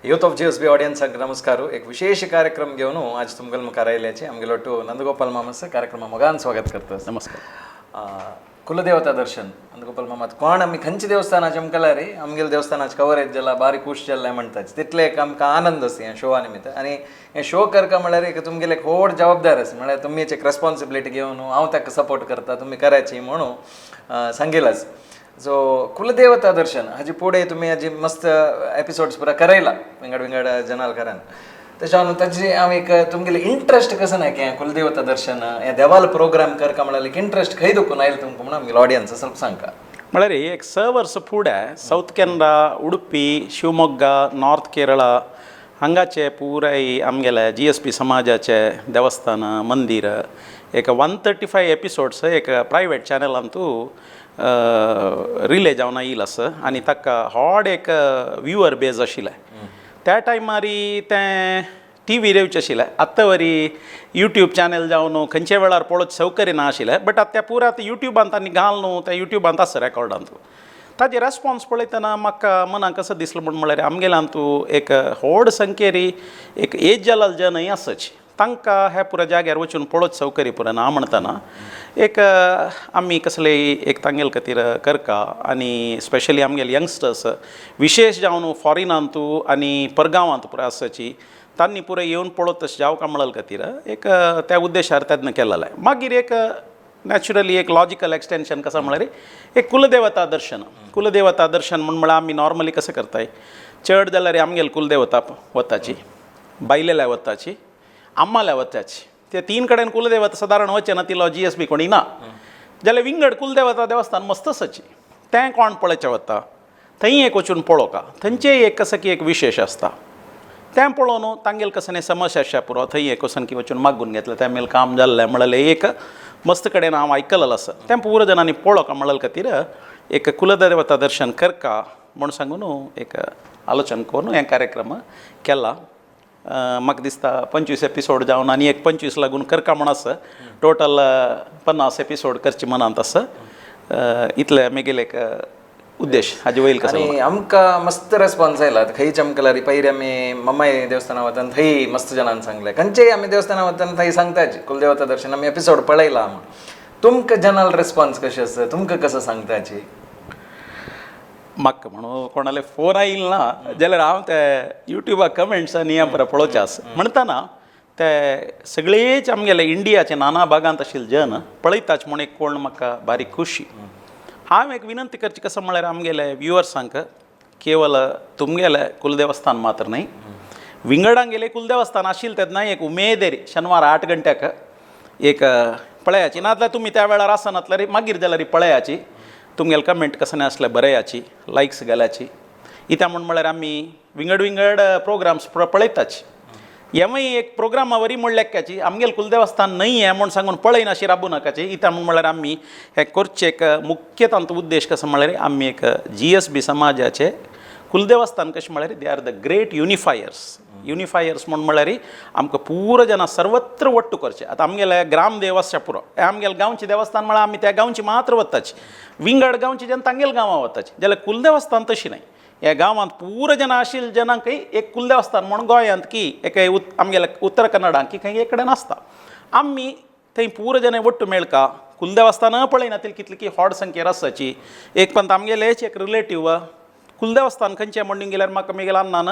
Youth of GSB ऑडियन्सांक नमस्कार. एक विशेष कार्यक्रम घेऊन आज तुमगेल मुखार आयल्याचे आमगेलो टू नंदगोपाल मामास कार्यक्रम मोगान स्वागत करतात. नमस्कार. कुलदेवता दर्शन नंदगोपाल मामात कोण आम्ही खंयची देवस्थानाचे आमकां रे आमगेल देवस्थानाचे कवरेज जाला बारी खुश जाल्ले म्हणटात तितले एक आमकां आनंद आसा ह्या शोआ निमित्त. आनी हे शो करता म्हळ्यार एक तुमगेले एक व्हड जबाबदार आसा म्हळ्यार तुमी एक रेस्पॉन्सिबिलिटी घेवन हांव ताका सपोर्ट करता तुमी करायची म्हणून सांगिलाच. सो कुलदेवता दर्शन हाजी पुढे तुम्ही हाजी मस्त एपिसोड्स पुरा करयला विंगड विंगड जनालकारान त्याच्यावर ताजी हांव एक तुमगेले इंट्रस्ट कसं नाही की कुलदेवता दर्शन हे देवाल प्रोग्राम करता म्हळ्यार एक इंट्रस्ट खंय दुखून आयला तुमकां म्हणून आमगे ऑडियन्स ಸ್ವಲ್ಪ सांगा. म्हळ्यार एक 6 वर्स फुडें साऊथ केनरा उडुपी शिवमोग्गा नॉर्थ केरळा हांगाचे पुराय आमगेले GSP समाजाचे देवस्थान मंदिर एक 135 एपिसोड्स एक प्रायवेट चॅनलांतू रिले जावन येयला आसा आनी ताका व्हड एक व्ह्युअर बेज आशिल्लें. त्या टायमारी तें TV रेवचें आशिल्लें. आत्तां वरी यूट्यूब चॅनल जावन खंयचे वेळार पळोवच सौकर्य ना आशिल्लें बट आतां तें पुरा आतां यूट्यूबांत आनी घाल न्हू तें यूट्यूबांत आसा रेकॉर्डांतू. ताजे रेस्पॉन्स पळयतना म्हाका मनाक कसो दिसलो म्हळ्यार आमगेल्यांतू एक व्हड संख्येरी एक एज जाल्लो जनय आसच तांकां ह्या पुरा जाग्यार वचून पळोवच सौकर्य पुरो ना म्हणटना एक आमी कसले एक तांगेल खातीर करता आनी स्पेशली आमगेले यंगस्टर्स विशेष जावन फॉरिनांतू आनी परगांवांत पुरो आसाची तांणी पुरो येवन पळोवत तशें जावं काय म्हणल खातीर एक त्या उद्देशार तेन्ना केलेलें. मागीर एक नॅचरली एक लॉजिकल एक्सटेंशन कसं म्हळ्यार एक कुलदेवता दर्शन म्हळ्यार आमी नॉर्मली कशें करताय चड जाल्यार आमगेल कुलदेवता वताची बायलेल्या वताची आम्माल्या वताची ते 3 कडेन कुलदेवता सादारण वचचे ना ती GSB कोणी ना जाल्यार विंगड कुलदेवता देवस्थान मस्त आसाची तें कोण पळोवचें वता थंय एक वचून पळोवका थंयचें एक कसं की एक विशेष आसता तें पळोवन तांगेल कसं समस्या आसा पुरो थंय एक वचून की वचून मागून घेतलें तें मेल काम जाल्लें म्हळ्यार एक मस्त कडेन हांव आयकलेलें आसा तें पुरो जाणांनी पळोवका म्हणल खातीर एक कुलदेवता दर्शन करका म्हूण सांगून एक आलोचन करून हें कार्यक्रम केला. म्हाका दिसता 25 एपिसोड जावन आनी एक 25 लागून करका म्हण आसा टोटल 50 एपिसोड करचे मनांत आसा. इतले मेगेले एक उद्देश हाजे वयर कसो आनी आमकां मस्त रेस्पॉन्स आयला खंयच आमकां पयलीं आमी मम्माई देवस्थाना वतान थंय मस्त जणांनी सांगलें खंयचेय आमी देवस्थाना वतान थंय सांगताच कुलदेवता दर्शन आमी एपिसोड पळयला म्हूण. तुमकां जनाल रेस्पॉन्स कशें आसा तुमकां कसं सांगताची म्हाका म्हणून कोणाले फोन आयिल्लो ना जाल्यार हांव ते युट्यूबाक कमेंट्स आनी हें बरें पळोवचें आसा म्हणटना ते सगळेच आमगेले इंडियाचे नाना भागांत आशिल्ले जन पळयताच म्हूण एक कोण म्हाका बारीक खुशी. हांव एक विनंती करची कसं म्हळ्यार आमगेले व्ह्युअर्सांक केवल तुमगेले कुलदेवस्थान मात्र न्हय विंगडान गेले कुलदेवस्थान आशिल्लें तेन्ना एक उमेदेर शेनवार 8 घंट्याक एक पळयाची नाजाल्यार तुमी त्या वेळार आसनातल्यार मागीर जाल्यार पळयाची तुमगेले कमेंट कसं आसलें बरयाची लायक्स घालाची इत्या म्हळ्यार आमी विंगड विंगड प्रोग्राम्स पळयताच. हेवूय एक प्रोग्रामा वरी म्हण लेक्याची आमगेले कुलदेवस्थान न्हय हें म्हूण सांगून पळय अशी राबू नाकाची इत्या म्हळ्यार आमी हें करचें एक मुख्य तांचो उद्देश कसो म्हळ्यार आमी एक GSB समाजाचे कुलदेवस्थान कशें म्हळ्यार दे आर द ग्रेट युनिफायर्स म्हळ्यार आमकां पुरो जना सर्वत्र वट्ट करचें. आतां आमगेले ग्रामदेव आसा पुरो हें आमगेलें गांवचें देवस्थान म्हळ्यार आमी त्या गांवची मात्र वताची विंगड गांवची जन तांगेल गांवां वताची जाल्यार कुलदेवस्थान तशी न्हय. ह्या गांवांत पुरो जना आशिल्ले जनांकय एक कुलदेवस्थान म्हूण गोंयांत की एक आमगेल्या उत्तर कन्नडांत की खंय एक कडेन आसता आमी थंय पुरो जन वट्ट मेळका कुलदेवस्थान पळयनात कितली की व्हड संख्येर आसाची. एक पंत आमगेलेच एक रिलेटीव कुलदेवस्थान खंयचें म्हणून गेल्यार म्हाका म्हगेल्या अण्णान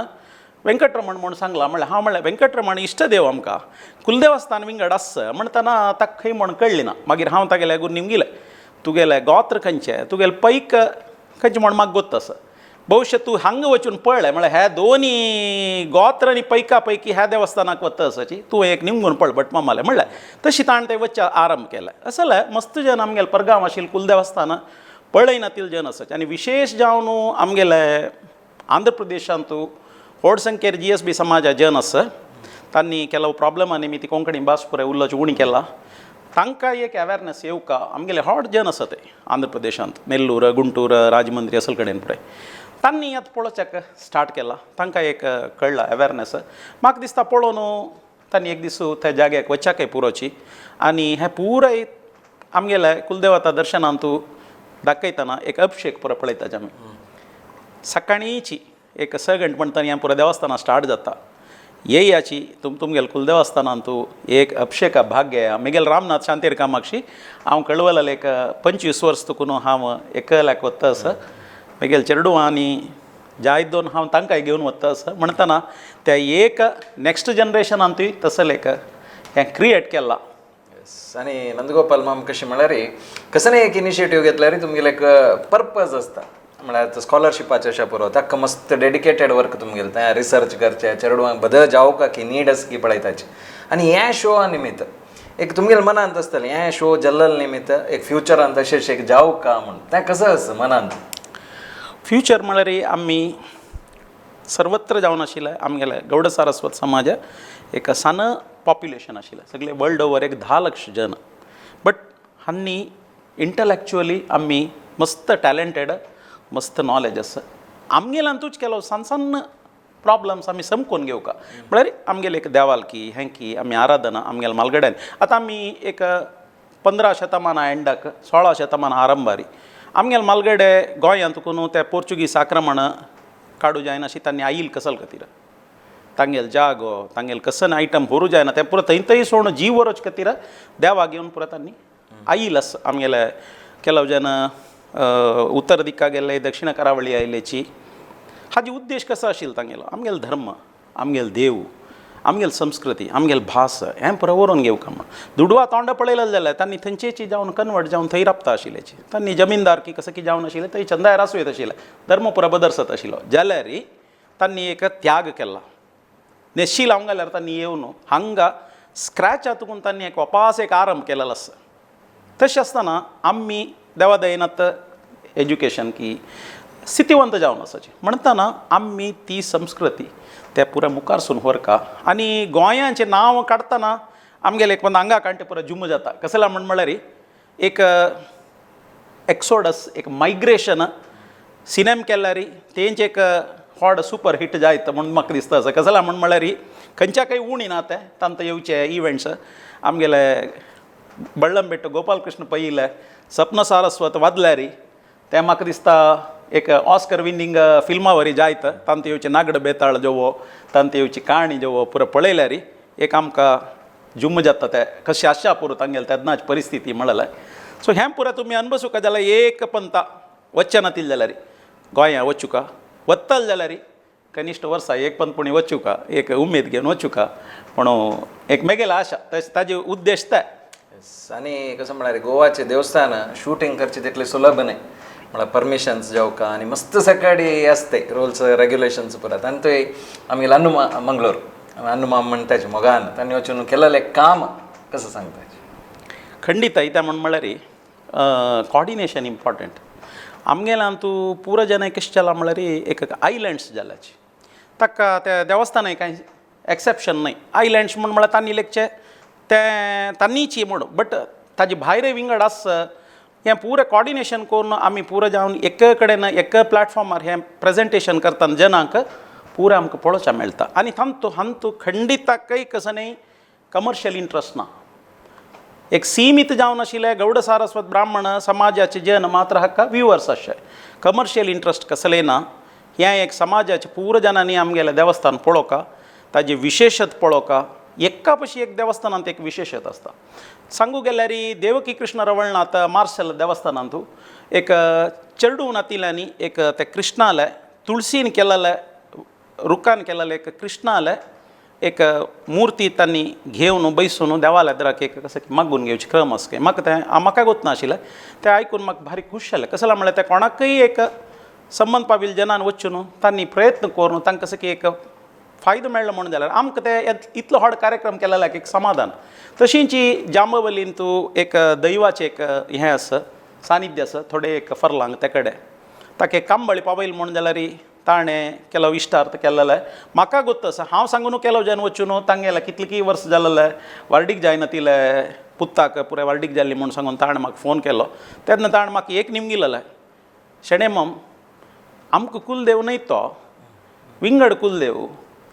वेंकटरमण म्हूण सांगला म्हळ्यार हांव म्हळ्यार वेंकटरमण इश्टदेव आमकां कुलदेवस्थान विंगड आसा म्हणटना ताका खंय म्हूण कळ्ळें ना. मागीर हांव तागेल्या गुन्नीम गेलें तुगेलें गोत्र खंयचें तुगेलें पैक खंयचें म्हूण म्हाका गोत्त आसा भविष्य तूं हांगा वचून पळय म्हळ्यार ह्या दोनी गोत्र आनी पैका पैकी ह्या देवस्थानाक वता आसाची तूं एक निमगून पळय भट मामालें म्हणलें तशी ताणें तें वच्चे आरंभ केलें. असले मस्त जन आमगेले परगांव आशिल्ले कुलदेवस्थान पळयनातिल्ले जन आसाचे आनी विशेश जावन आमगेले आंध्र प्रदेशांतू व्हड संख्येर GSB समाजा जन आसा तांणी केलो प्रॉब्लमा निमित्त कोंकणी भास पुराय उल्लोच उणी केला तांकां एक अवेरनेस येवका आमगेले व्हड जन आसा ते आंध्र प्रदेशांत नेल्लूर गुंटूर राजमंद्री असल कडेन पुराय तांणी आतां पळोवचेक स्टार्ट केला तांकां एक कळ्ळा अवेरनेस. म्हाका दिसता पळोवन तांणी एक दीस त्या जाग्याक वच्चाकय पुरोची आनी हें पुराय आमगेले कुलदेवता दर्शनांतू दाखयतना एक अभिषेक पुरो पळयताचे आमी सकाळीची एक 6 घंटे म्हणटा हें पुरो देवस्थाना स्टार्ट जाता येयाची तुमगेल कुलदेवस्थानांतू एक अभिषेका भाग्य मिगेल रामनाथ शांतीर कामाक्षी हांव कळवलाल एक 25 वर्स तुकून हांव एकल्याक वता आसा मिगेल चेडू आनी जायत दोन हांव तांकांय घेवन वता आसा म्हणटना त्या एक नेक्स्ट जनरेशनांतूय तसलें एक हें क्रिएट केलां. आणि नंदगोपाल माम कशें म्हळ्यार कसं एक इनिशिएटीव घेतल्यार तुमगेले एक पर्पज आसता म्हळ्यार स्कॉलरशिपाचे अशा पुरो ताका मस्त डेडिकेटेड वर्क तुमगेलें थंय रिसर्च करचें चेडवांक बदल जावं की नीड आसा की पळयताची आनी ह्या शोआ निमित्त एक तुमगेल्या मनांत आसतलें हें शो जल्लल निमित्त एक फ्युचरांत तशेंच एक जावं का म्हण तें कसं आसा मनांत. फ्युचर म्हळ्यार आमी सर्वत्र जावन आशिल्ले आमगेले गौड सारस्वत समाज एक सान पॉप्युलेशन आशिल्लें सगळे वर्ल्ड ओवर एक 10 लाख जन बट हांनी इंटलॅक्च्युअली आमी मस्त टॅलंटेड मस्त नॉलेज आसा आमगेल्यांतूच केलो सान सान प्रॉब्लम्स आमी समकोन घेवका म्हळ्यार आमगेले एक देवालकी हेंकी आमी आराधना आमगेल्या मालगड्यान आतां आमी एक 15 शतमाना एंडाक 16 शतमान आरंभारी आमगेले मालगडे गोंयांत कोण ते पोर्चुगीज आक्रमण काडू जायना अशी तांणी आईल कसल खातीर तांगेल जागो तांगेल कसन आयटम व्हरू जायना ते पुरो थंय सोडून जीव व्हरोच खातीर देवाक घेवन पुरो तांणी आईल आस आमगेले केलो जन उत्तर दिक्का गेले दक्षिण करावळी आयलेची हाजी उद्देश कसो आशिल्लो तांगेलो आमगेलो धर्म आमगेलो देव आमगेली संस्कृती आमगेली भास हें पुरो व्हरून घेवका म्हण दुडवा तोंड पळयलें जाल्यार तांणी थंयचेची जावन कन्वर्ट जावन थंय राबता आशिल्लेची तांणी जमीनदार की कसं की जावन आशिल्लें थंय चंदाय आसूं येत आशिल्लें धर्म पुरो बदर्सत आशिल्लो जाल्यार तांणी एक त्याग केला नेशी लावंक गेल्यार तांणी येवन हांगा स्क्रॅच हातून तांणी एक वापास एक आरंभ केलेलो आसा तशें आसतना आमी देवा दयेनात एज्युकेशन की स्थितिवंत जावन आसाची म्हणटना आमी ती संस्कृती त्या पुऱ्या मुखारसून व्हरका आनी गोंयांचें नांव काडटना आमगेले एक हांगा काणटे पुरो जुम जाता कसला म्हळ्यार एक एक्सोडस एक मायग्रेशन सिनेम केल्यार तेंचे एक व्हड सुपर हिट जायत म्हणून म्हाका दिसता आसा कसला म्हळ्यार खंयच्याकय उणी ना ते तांत येवचे इव्हेंट्स आमगेले बळ्ळंबेट्ट गोपाल कृष्ण पयले सपन सारस्वत वाजल्यारी ते म्हाका दिसता एक ऑस्कर विनिंग फिल्मा वरी जायत तांत येवचे नागड बेताळ जोवो तांत येवची काणी जोवो पुरो पळयल्यार एक आमकां जुम जाता ते कशें आशा पुरो तांगेले तेन्नाची परिस्थिती म्हळ्यार सो हें पुरो तुमी अनुभवुका जाल्यार एक पंता वच्चे नातिल जाल्यार गोंया वचुका वत्तल जाल्यार कनिश्ट वर्सा एक पंतपुणी वचुका एक उमेद घेवन वचुका पूण एक मेगेला आशा ताजे उद्देश ते आणि कसं म्हळ्यार गोवाचे देवस्थान शूटिंग करचे तितले सुलभ न्ही म्हळ्यार परमिशन्स जावका आनी मस्त सकाळी आसते रूल्स रेग्युलेशन्स परत आनी थंय आमगेले अन्नुमा मंगळूर अन्नुमा म्हणटाचे मोगान तांणी वचून केलेलें काम कसं सांगता खंडीत त्या म्हळ्यार कॉर्डिनेशन इम्पॉर्टंट आमगेल्यांतू पुरो जन कशें जाला म्हळ्यार एक आयलँड्स जाल्याची ताका त्या देवस्थानाय कांय एक्सेप्शन न्हय आयलँड्स म्हळ्यार तांणी लेखचे ते तांनीची म्हण बट ताजे भायर विंगड आस हें पुरें कॉर्डिनेशन करून आमी पुरो जावन एक कडेन एक प्लॅटफॉर्मार हें प्रेजेंटेशन करतना जनांक पुरें आमकां पळोवचें मेळटा आनी हांतू खंडिताकय कसं न्ही कमर्शियल इंट्रस्ट ना एक सीमित जावन आशिल्ले गौड सारस्वत ब्राह्मण समाजाचे जन मात्र हाका व्ह्युअर्स आसचे कमर्शियल इंट्रस्ट कसलें ना हें एक समाजाचे पुरो जनांनी आमगेलें देवस्थान पळोवका ताजे विशेशत पळोवका एका पशी एक देवस्थानांत एक विशेशत आसता सांगू गेल्यार देवकी कृष्ण रवळनाथ मार्शल देवस्थानांतू एक चेडू नातिल्यांनी एक ते कृष्णाले तुळसीन केलेले रुखान केलेले एक कृष्णाले एक मुर्ती तांणी घेवन बैसून देवालयाक एक कसं की मागून घेवची क्रम आसके म्हाका गोत नाशिल्लें तें आयकून म्हाका भारी खूश जालें कसं म्हळ्यार तें कोणाकय एक संबंद पाविल्ल्या जनान वचून तांणी प्रयत्न करून तांकां कसं की एक फायदो मेळ्ळो म्हणून जाल्यार आमकां ते इतलो व्हड कार्यक्रम केलेल्याक एक समाधान तशींची जांबवलींतू एक दैवाचें एक हें आसा सानिध्य आसा थोडे एक फर्लांग ते कडेन ताका एक कांबळी पावयल म्हणून जाल्यार ताणें केलो इश्टार्थ केलेले म्हाका गोत्त आसा हांव सांगून केलो जेन्ना वचून तांगेले कितलीं वर्स जालेले वार्डीक जायना तिले पुत्ताक पुराय वार्डीक जाल्ली म्हूण सांगून ताणें म्हाका फोन केलो तेन्ना ताणें म्हाका एक निमगिलेलें शेणे मम आमकां कुलदेव न्हय तो विंगड कुलदेव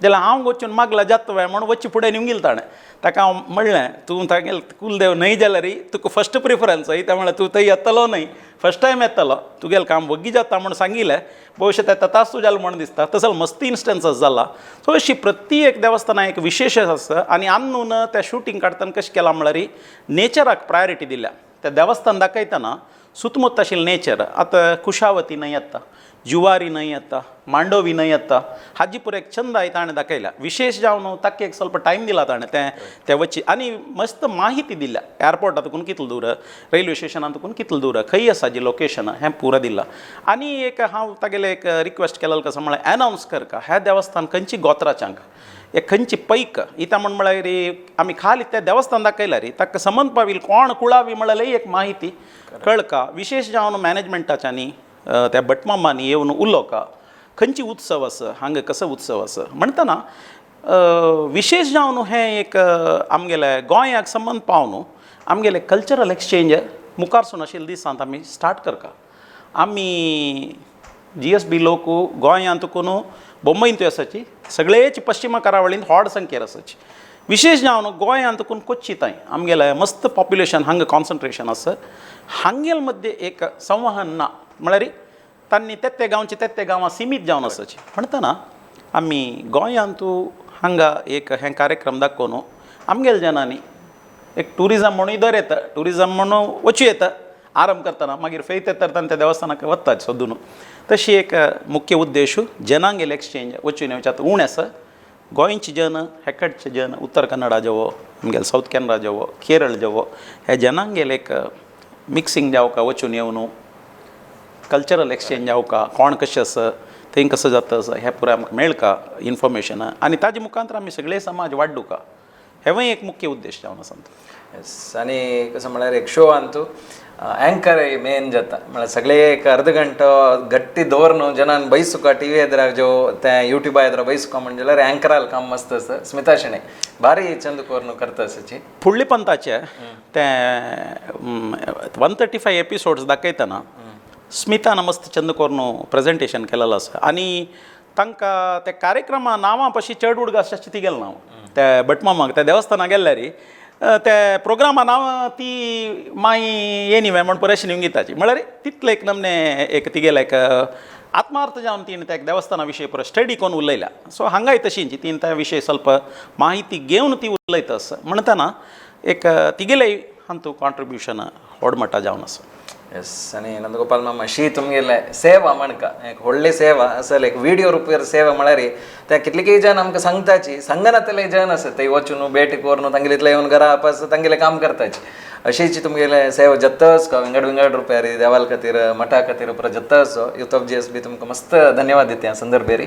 जाल्यार हांव वचून मागला जाता वेळ म्हणून वच्ची फुडें निमगिल ताणें ताका हांव म्हणलें तूं तागेल कुलदेव न्हय जाल्यार तुका फस्ट प्रिफरन्स ते म्हळ्यार तूं थंय येतलो न्हय फस्ट टायम येतलो तुगेलें काम वग्गी जाता म्हूण सांगिल्लें भविष्य त्या तास तुज्याला म्हण दिसता तसं मस्ती इन्स्टन्सस जाला सो अशी प्रत्येक देवस्थाना एक विशेष आसा आनी आन्नून त्या शूटिंग काढताना कशें केलां म्हळ्यार नेचराक प्रायोरिटी दिल्या त्या देवस्थान दाखयतना सुतमुत आशिल्लें नेचर आतां कुशावती न्हंय येता जुवारी न्हंय येता मांडोवी न्हंय येता हाजी पुरो एक छंद आहे ताणें दाखयला विशेष जावन ताका एक ಸ್ವಲ್ಪ टायम दिला ताणें ते वची आनी मस्त माहिती दिल्या एअरपोर्टातून कितलो दूर रेल्वे स्टेशनातून कितलो दूर खंय आसा जी लोकेशन हें पुरो दिलां आनी एक हांव तागेले एक रिक्वेस्ट केलेलो कसो म्हळ्यार अनावन्स करका हें देवस्थान खंयची गोत्राच्यांक एक खंयची पैक इता म्हळ्यार रे आमी खाली त्या देवस्थान दाखयला रे ताका संबंध पावील कोण कुळावी म्हळ्यार एक माहिती कळका विशेष जावन मॅनेजमेंटाच्यांनी त्या भटमामांनी येवन उलोवका खंयची उत्सव आसा हांगा कसो उत्सव आसा म्हणटना विशेष जावन हें एक आमगेले गोंयाक संबंध पावन आमगेले कल्चरल एक्सचेंज मुखारसून आशिल्ले दिसांत आमी स्टार्ट करता आमी GSB लोक गोंयांतून बोंबईंतूय आसाची सगळेच पश्चिमा करावळींत व्हड संख्येर आसाची विशेष जावन गोंयांतून कोच्ची ताईं आमगेलें मस्त पॉप्युलेशन हांगा कॉन्सन्ट्रेशन आसा हांगेल मध्ये एक संवहन ना म्हळ्यार तांणी ते गांवां सीमीत जावन आसाची म्हणटना आमी गोंयांतू हांगा एक हें कार्यक्रम दाखोवन आमगेल्या जनांनी एक टुरिजम म्हणून दर येता टुरिजम म्हणून वचूं येता आराम करतना मागीर फेथ येता त्या देवस्थानाक वतात सोदून तशी एक मुख्य उद्देश जनांगेले एक्सचेंज वचून येवच्यात उण आसा गोंयचे जन हेकडचे जन उत्तर कन्नडा जावो आमगेले सावथ कॅनरा जावो केरळ जावो हे जनांगेले एक मिक्सिंग जावका वचून येवन कल्चरल एक्सचेंज जावका कोण कशें आसा थंय कसं जाता हें पुराय आमकां मेळका इन्फॉर्मेशन आनी ताजे मुखांतर आमी सगळे समाज वाडूका हेवूय एक मुख्य उद्देश जावन आसा येस आनी कसं म्हळ्यार एक शो आनी एंकर मेन जाता म्हळ्यार सगळे एक अर्द घंटो गट्टी दवरून जनान बयसुका टीव्ही एदराक जो ते युट्यूबा एदरा बयसुका म्हणजे जाल्यार एंकराल काम मस्त आसा स्मिता शेणै भारी चंद कोरून करता आसाची फुडले पंथाचे ते 135 एपिसोड्स दाखयतना स्मितान मस्त चंद कोरून प्रेजेंटेशन केलेलो आसा आनी तांकां त्या कार्यक्रमा नांवां पशी चड उडग आसची ती गेलें नांव त्या भटमामाक त्या देवस्थानाक गेल्यार त्या प्रोग्रामा नांव ती माई येनिवे म्हण पळय अशी निमगिताची म्हळ्यार तितले एक नमने एक तिगेले एक आत्मार्थ जावन तीन त्या देवस्थाना विशयी पुरो स्टडी करून उलयल्या सो हांगाय तशींची तीन त्या विशयी ಸ್ವಲ್ಪ माहिती घेवन ती उलयता आसा म्हणटना एक तिगेले हांतू कॉन्ट्रिब्युशन व्हड मट्टा जावन आसा येस आनी नंदगोपाल मामा शी तुमगेले सेवा म्हणका एक व्हडली सेवा असल एक व्हिडिओ रुपार सेवा म्हळ्यार त्या कितलेकीय जन आमकां सांगताची सांगनातले जन आसा थंय वचून भेटी करून तांगेले येवन घरा आपस तांगेले काम करताची अशीच तुमगेले सेवा जत्तस का विंगड रुपयारी देवाल खातीर मठा खातीर पुरो जत्तस यूथ ऑफ GSB तुमकां मस्त धन्यवाद दिता ह्या संदर्भेरी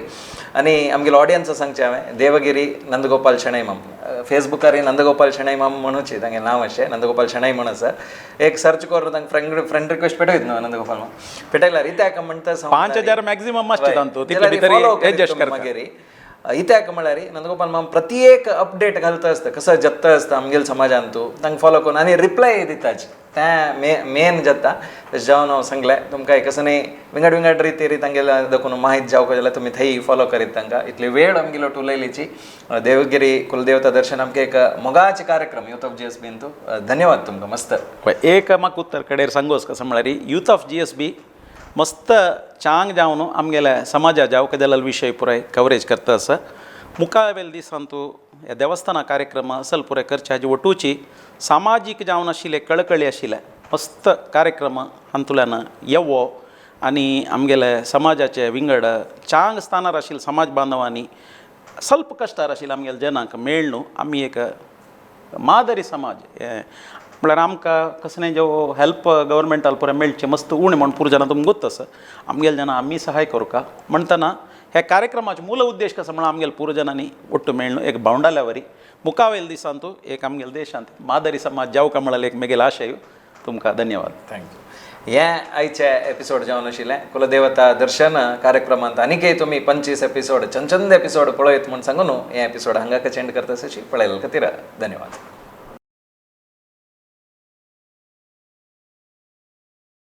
आनी आमगेले ऑडियन्स सांगचें हांवें देवगिरी नंदगोपाल शेणै माम फेसबुकार नंदगोपाल शेणै माम म्हणूची तांगेलें नांव अशें नंदगोपाल शेणै म्हणून आसा एक सर्च करून तांकां फ्रेंड रिक्वेस्ट पेटयत न्हू नंदगोपाल माम पेटयल्यार इत्याक म्हणटा 5000 मॅक्झिमम आसचे तांतू तितले भितर एडजस्ट करता मागीर इत्याक म्हळ्यार नंदगोपाल माम प्रत्येक अपडेट घालता आसता कसो जत्ता आसता आमगेल्या समाजान तूं तांकां फॉलो करून आनी रिप्लाय दिताची तें मेन जाता तशें जावन हांव सांगलें तुमकां एक कसो न्ही विंगड रितीरी तांगेल्या देखून माहीत जावका जाल्यार तुमी थंय फॉलो करीत तांकां इतली वेळ आमगेलो उलयलीची देवगिरी कुलदेवता दर्शन आमकां एक मोगाचे कार्यक्रम यूथ ऑफ GSB तूं धन्यवाद तुमकां मस्त एक म्हाका उत्तर कडेर सांगोस कसो म्हळ्यार यूथ ऑफ GSB मस्त चांग जावन आमगेल्या समाजा जावका जाल्यार विशय पुराय कवरेज करता आसा मुखावेल दिसांतू ह्या देवस्थाना कार्यक्रम असल पुराय करचे हाजे वटूची सामाजीक जावन आशिल्ले कळकळी आशिल्ले मस्त कार्यक्रम हातूंतल्यान येवो आनी आमगेले समाजाचे विंगड चांग स्थानार आशिल्ले समाज बांदवांनी ಸ್ವಲ್ಪ कश्टार आशिल्ले आमगेल्या जनांक मेळ न्हू आमी एक मादरी समाज म्हळ्यार आमकां कसलें जो हेल्प गव्हर्मेंटाल पुराय मेळचें मस्त उणें म्हण पुरो जाणां तुमकां गोत आसा आमगेल्या जाणां आमी सहाय करूंका म्हणटना ह्या कार्यक्रमाचो मूल उद्देश कसो म्हळ्यार आमगेल्या पुरो जाणांनी ಒಟ್ಟು मेळून एक भावंडाल्या वरी मुखावेल दिसांतू एक आमगेल्या देशांत मादरी समाज जावका म्हळ्यार एक म्हगेलो आशय तुमकां धन्यवाद थँक्यू हें आयचे एपिसोड जावन आशिल्लें कुलदेवता दर्शन कार्यक्रमांत आनीकय तुमी 25 एपिसोड चंद एपिसोड पळयत म्हूण सांगून हें एपिसोड हांगा एंड करता अशी पळयल्या खातीर धन्यवाद